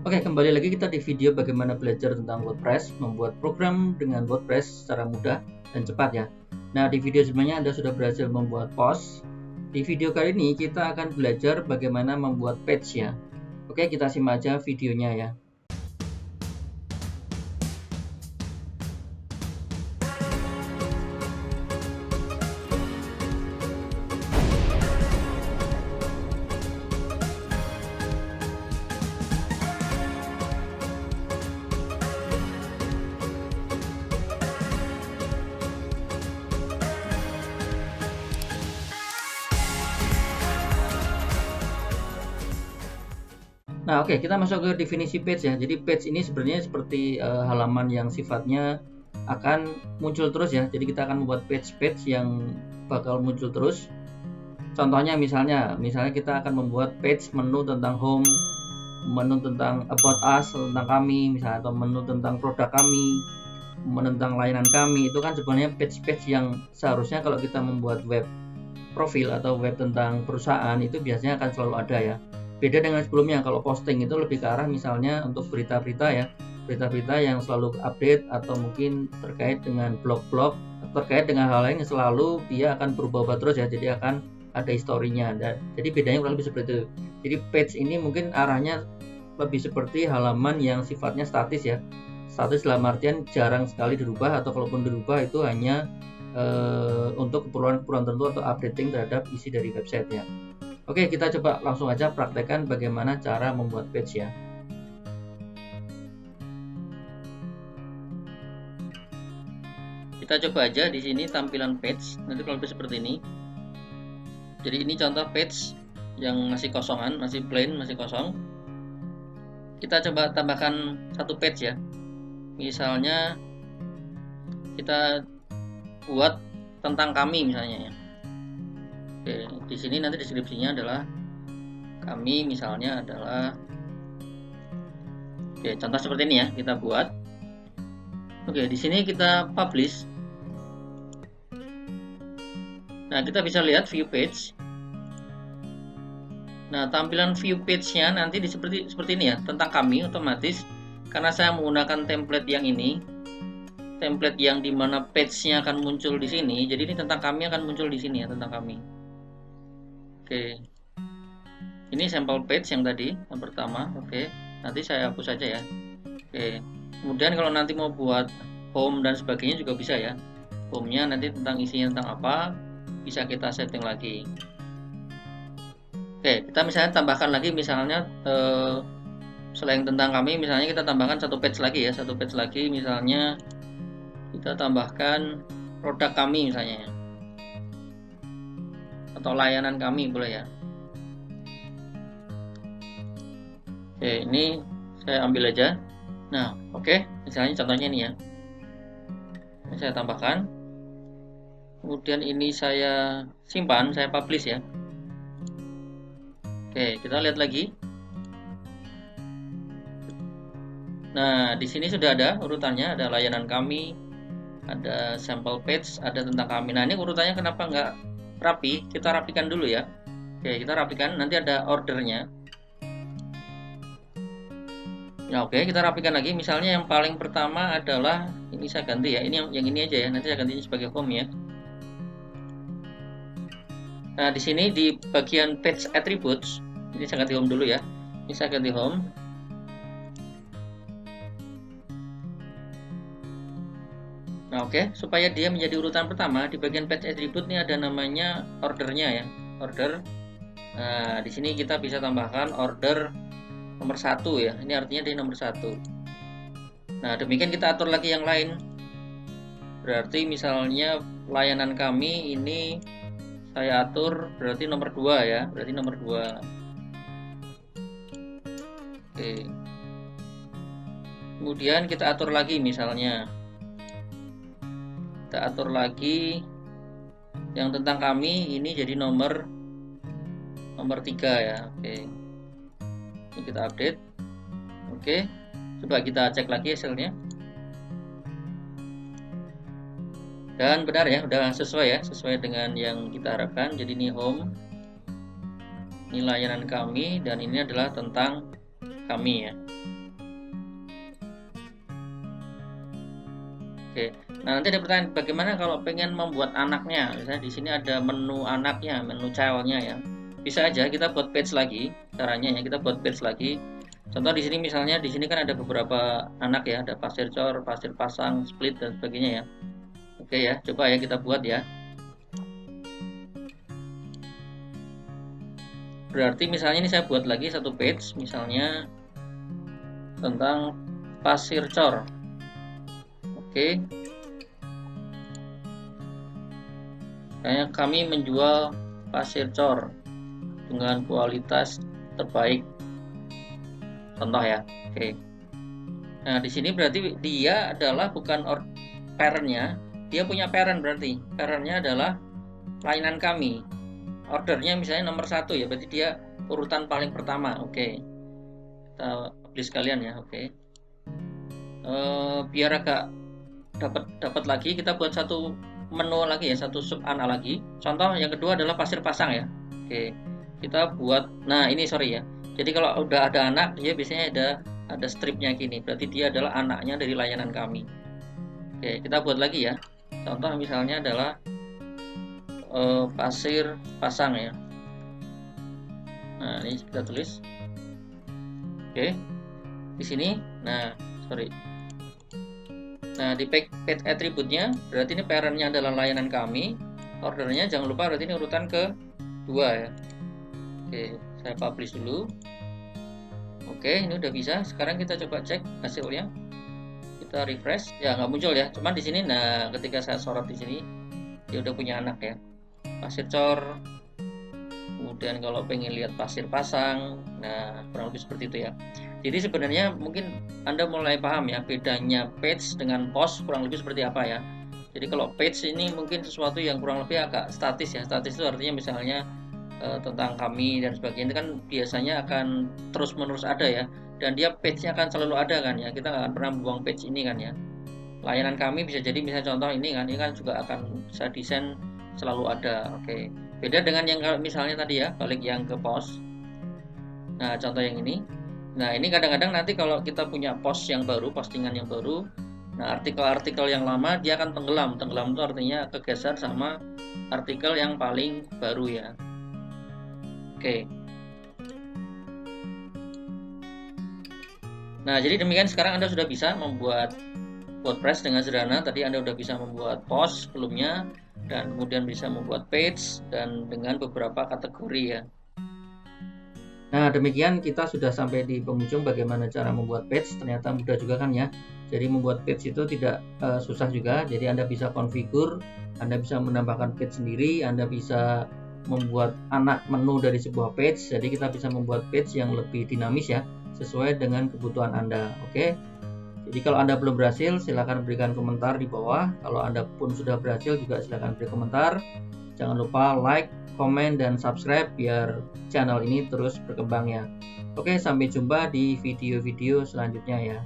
Oke, kembali lagi kita di video bagaimana belajar tentang WordPress, membuat program dengan WordPress secara mudah dan cepat ya. Nah, di video sebelumnya Anda sudah berhasil membuat post. Di video kali ini kita akan belajar bagaimana membuat page ya. Oke, kita simak aja videonya ya. Nah, oke, kita masuk ke definisi page ya. Jadi page ini sebenarnya seperti halaman yang sifatnya akan muncul terus ya. Jadi kita akan membuat page-page yang bakal muncul terus. Contohnya misalnya kita akan membuat page menu tentang home, menu tentang about us, tentang kami misalnya, atau menu tentang produk kami, menu tentang layanan kami. Itu kan sebenarnya page-page yang seharusnya kalau kita membuat web profil atau web tentang perusahaan itu biasanya akan selalu ada ya. Beda dengan sebelumnya, kalau posting itu lebih ke arah misalnya untuk berita-berita ya, berita-berita yang selalu update atau mungkin terkait dengan blog-blog, terkait dengan hal lain yang selalu dia akan berubah-ubah terus ya, jadi akan ada historinya. Jadi bedanya kurang lebih seperti itu. Jadi page ini mungkin arahnya lebih seperti halaman yang sifatnya statis ya. Statis dalam artian jarang sekali dirubah, atau kalaupun dirubah itu hanya untuk keperluan tertentu atau updating terhadap isi dari website ya. Oke, kita coba langsung aja praktekkan bagaimana cara membuat page ya. Kita coba aja di sini tampilan page, nanti kalau seperti ini. Jadi ini contoh page yang masih kosongan, masih plain, masih kosong. Kita coba tambahkan satu page ya. Misalnya kita buat tentang kami misalnya ya. Oke, di sini nanti deskripsinya adalah kami misalnya adalah, oke, contoh seperti ini ya kita buat. Oke, di sini kita publish. Nah, kita bisa lihat view page. Nah, tampilan view page-nya nanti seperti ini ya, tentang kami otomatis. Karena saya menggunakan template yang ini, template yang dimana page-nya akan muncul di sini. Jadi ini tentang kami akan muncul di sini ya, tentang kami. Oke, ini sampel page yang tadi, yang pertama. Oke, nanti saya hapus saja ya. Oke, kemudian kalau nanti mau buat home dan sebagainya juga bisa ya. Home-nya nanti tentang isinya tentang apa, bisa kita setting lagi. Oke, kita misalnya tambahkan lagi, misalnya selain tentang kami, misalnya kita tambahkan satu page lagi ya, satu page lagi, misalnya kita tambahkan produk kami misalnya, atau layanan kami boleh ya. Oke, ini saya ambil aja. Nah, oke, misalnya contohnya ini ya. Ini saya tambahkan. Kemudian ini saya simpan, saya publish ya. Oke, kita lihat lagi. Nah, di sini sudah ada urutannya, ada layanan kami, ada sampel page, ada tentang kami. Nah, ini urutannya kenapa nggak rapi? Kita rapikan dulu ya. Oke, kita rapikan, nanti ada ordernya. Nah, oke, kita rapikan lagi. Misalnya yang paling pertama adalah ini, saya ganti ya. Ini yang ini aja ya. Nanti saya ganti sebagai home ya. Nah, di sini di bagian page attributes, ini saya ganti home dulu ya. Ini saya ganti home. Nah, oke, supaya dia menjadi urutan pertama, di bagian page attribute ini ada namanya ordernya ya. Order. Nah, di sini kita bisa tambahkan order nomor 1 ya. Ini artinya dia nomor 1. Nah, demikian kita atur lagi yang lain. Berarti misalnya layanan kami ini saya atur berarti nomor 2 ya. Berarti nomor 2. Oke. Kemudian kita atur lagi, misalnya kita atur lagi yang tentang kami ini jadi nomor 3 ya. Oke. Ini kita update. Oke, coba kita cek lagi hasilnya. Dan benar ya, udah sesuai ya, sesuai dengan yang kita harapkan. Jadi ini home, ini layanan kami, dan ini adalah tentang kami ya. Oke. Nah, nanti ada pertanyaan bagaimana kalau pengen membuat anaknya. Misalnya di sini ada menu anaknya, menu childnya ya. Bisa aja kita buat page lagi. Caranya ya kita buat page lagi. Contoh di sini misalnya di sini kan ada beberapa anak ya, ada pasir cor, pasir pasang, split dan sebagainya ya. Oke ya, coba ya kita buat ya. Berarti misalnya ini saya buat lagi satu page misalnya tentang pasir cor. Oke. Kayaknya kami menjual pasir cor dengan kualitas terbaik. Contoh ya. Oke. Nah, di sini berarti dia adalah bukan parent-nya, dia punya parent berarti. Parent-nya adalah layanan kami. Ordernya misalnya nomor 1 ya, berarti dia urutan paling pertama. Oke. Kita publish sekalian ya, oke. Biar agak dapat lagi, kita buat satu menu lagi ya, satu sub ana lagi. Contoh yang kedua adalah pasir pasang ya. Oke. Kita buat, nah ini sorry ya. Jadi kalau udah ada anak, dia biasanya ada stripnya gini, berarti dia adalah anaknya dari layanan kami. Oke, kita buat lagi ya. Contoh misalnya adalah pasir pasang ya. Nah, ini kita tulis. Oke. Di sini, nah, sorry. Nah, di page attribute-nya, berarti ini parent-nya adalah layanan kami. Ordernya jangan lupa berarti ini urutan ke-2 ya. Oke, saya publish dulu. Oke, ini udah bisa. Sekarang kita coba cek hasilnya. Kita refresh, ya nggak muncul ya. Cuman di sini, nah ketika saya sorot di sini, dia udah punya anak ya. Pasir cor. Kemudian kalau pengen lihat pasir pasang, nah kurang lebih seperti itu ya. Jadi sebenarnya mungkin Anda mulai paham ya bedanya page dengan post kurang lebih seperti apa ya. Jadi kalau page ini mungkin sesuatu yang kurang lebih agak statis ya. Statis itu artinya misalnya tentang kami dan sebagainya, itu kan biasanya akan terus menerus ada ya, dan dia page-nya akan selalu ada kan ya, kita nggak akan pernah buang page ini kan ya. Layanan kami bisa jadi misalnya contoh ini kan juga akan saya desain selalu ada. Oke, beda dengan yang misalnya tadi ya, balik yang ke post. Nah contoh yang ini, nah ini kadang-kadang nanti kalau kita punya post yang baru, postingan yang baru, nah artikel-artikel yang lama dia akan tenggelam itu artinya kegeser sama artikel yang paling baru ya. Oke. Nah, jadi demikian sekarang Anda sudah bisa membuat WordPress dengan sederhana. Tadi Anda sudah bisa membuat post sebelumnya dan kemudian bisa membuat page dan dengan beberapa kategori ya. Nah, demikian kita sudah sampai di penghujung bagaimana cara membuat page. Ternyata mudah juga kan ya. Jadi membuat page itu tidak susah juga. Jadi Anda bisa configure, Anda bisa menambahkan page sendiri, Anda bisa membuat anak menu dari sebuah page. Jadi kita bisa membuat page yang lebih dinamis ya, sesuai dengan kebutuhan Anda. Oke. Jadi kalau Anda belum berhasil, silakan berikan komentar di bawah. Kalau Anda pun sudah berhasil juga silakan beri komentar. Jangan lupa like, komen, dan subscribe biar channel ini terus berkembang ya. Oke, sampai jumpa di video-video selanjutnya ya.